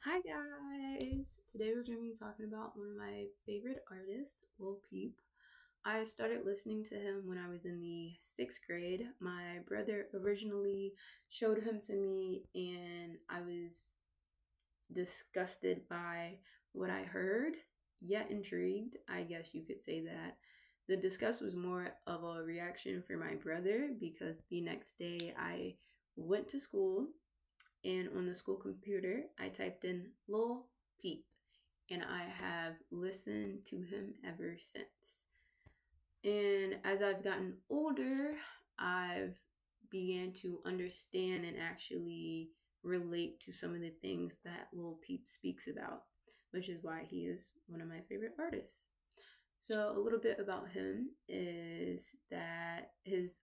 Hi guys! Today we're going to be talking about one of my favorite artists, Lil Peep. I started listening to him when I was in the sixth grade. My brother originally showed him to me, and I was disgusted by what I heard, yet intrigued. I guess you could say that. The disgust was more of a reaction for my brother because the next day I went to school and on the school computer, I typed in Lil Peep, and I have listened to him ever since. And as I've gotten older, I've began to understand and actually relate to some of the things that Lil Peep speaks about, which is why he is one of my favorite artists. So, a little bit about him is that his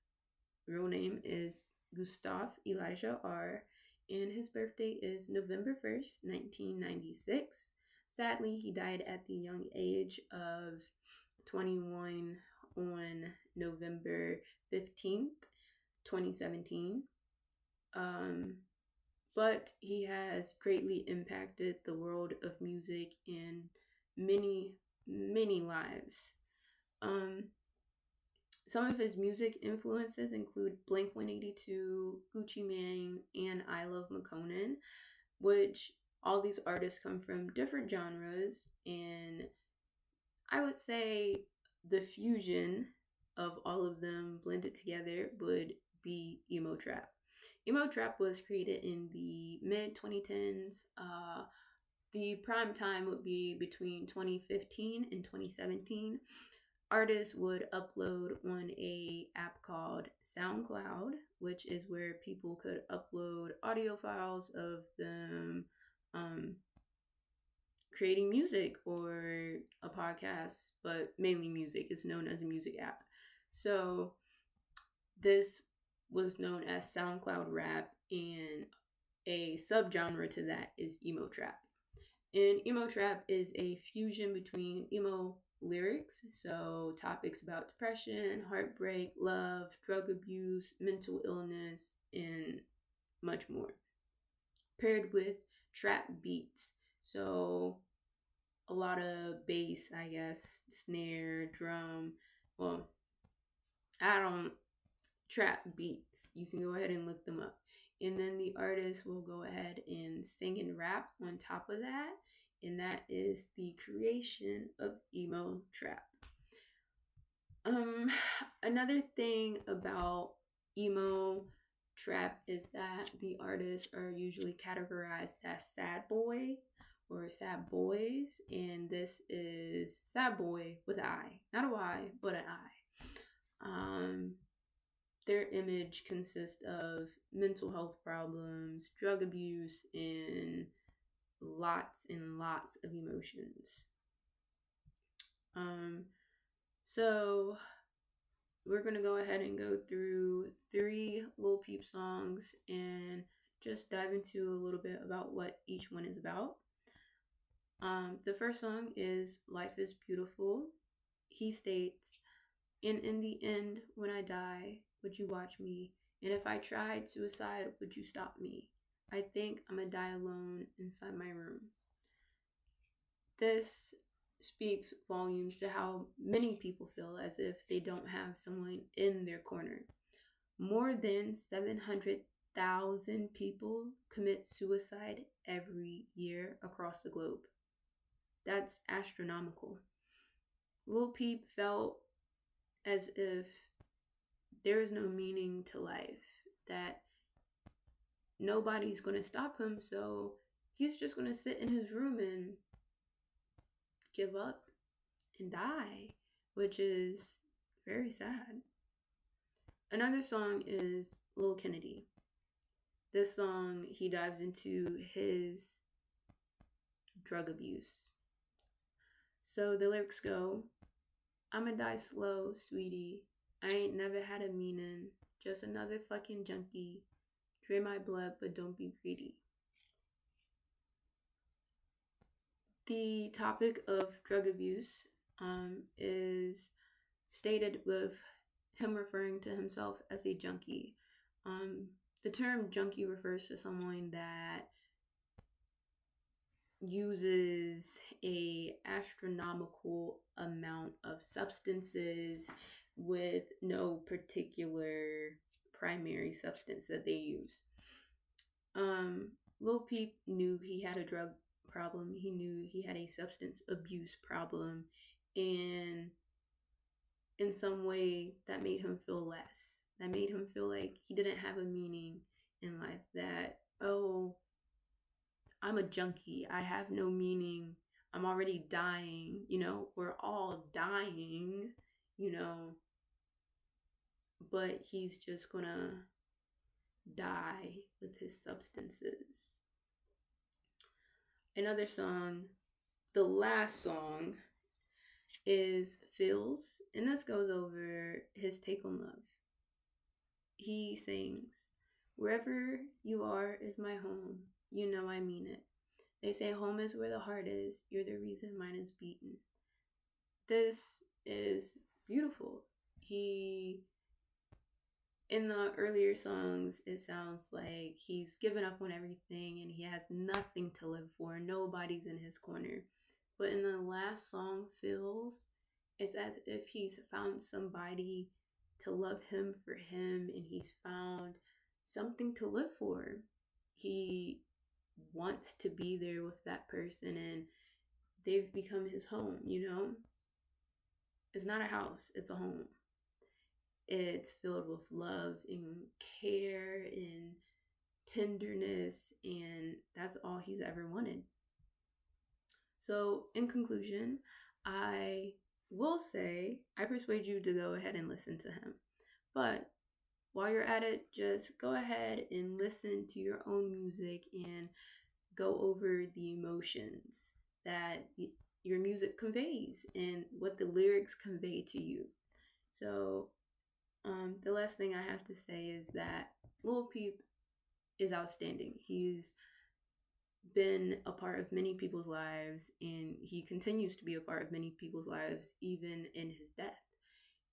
real name is Gustav Elijah R., and his birthday is November 1st, 1996. Sadly, he died at the young age of 21 on November 15th, 2017. Um, but he has greatly impacted the world of music in many, many lives. Um, Some of his music influences include Blink 182, Gucci Mane, and I Love McConan, which all these artists come from different genres. And I would say the fusion of all of them blended together would be Emo Trap. Emo Trap was created in the mid 2010s. The prime time would be between 2015 and 2017. Artists would upload on a app called SoundCloud, which is where people could upload audio files of them um, creating music or a podcast, but mainly music. It's known as a music app. So this was known as SoundCloud rap, and a subgenre to that is emo trap. And emo trap is a fusion between emo lyrics, so topics about depression, heartbreak, love, drug abuse, mental illness, and much more, paired with trap beats. So a lot of bass, I guess, snare, drum. Well, I don't trap beats. You can go ahead and look them up. And then the artist will go ahead and sing and rap on top of that. And that is the creation of emo trap. Um, Another thing about emo trap is that the artists are usually categorized as sad boy or sad boys, and this is sad boy with an I, not a Y, but an I. Their image consists of mental health problems, drug abuse, and lots of emotions. Um, so we're gonna go ahead and go through 3 Lil Peep songs and just dive into a little bit about what each one is about. The first song is Life is Beautiful. He states, and in the end, when I die, would you watch me? And if I tried suicide, would you stop me? I think I'm gonna die alone inside my room. This speaks volumes to how many people feel as if they don't have someone in their corner. More than 700,000 people commit suicide every year across the globe. That's astronomical. Lil Peep felt as if there is no meaning to life, that nobody's going to stop him, so he's just going to sit in his room and give up and die, which is very sad. Another song is Lil Kennedy. This song, he dives into his drug abuse. So the lyrics go, I'ma die slow, sweetie. I ain't never had a meaning. Just another fucking junkie. Drain my blood, but don't be greedy. The topic of drug abuse is stated with him referring to himself as a junkie. The term junkie refers to someone that uses a astronomical amount of substances with no particular primary substance that they use. Um, Lil Peep knew he had a drug problem. He knew he had a substance abuse problem, and in some way that made him feel less. That made him feel like he didn't have a meaning in life. That, oh, I'm a junkie. I have no meaning. I'm already dying. We're all dying, you know, but he's just gonna die with his substances. Another song, the last song, is Feels, and this goes over his take on love. He sings, "Wherever you are is my home. You know I mean it. They say home is where the heart is. You're the reason mine is beaten." This is beautiful. In the earlier songs, it sounds like he's given up on everything and he has nothing to live for. Nobody's in his corner. But in the last song, Feels, it's as if he's found somebody to love him for him, and he's found something to live for. He wants to be there with that person, and they've become his home. It's not a house, it's a home. It's filled with love and care and tenderness, and that's all he's ever wanted. So, in conclusion, I will say I persuade you to go ahead and listen to him. But while you're at it, just go ahead and listen to your own music and go over the emotions that your music conveys and what the lyrics convey to you. So, the last thing I have to say is that Lil Peep is outstanding. He's been a part of many people's lives, and he continues to be a part of many people's lives even in his death.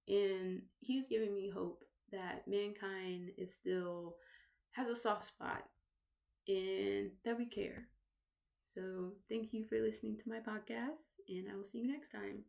And he's giving me hope that mankind has a soft spot and that we care. So thank you for listening to my podcast, and I will see you next time.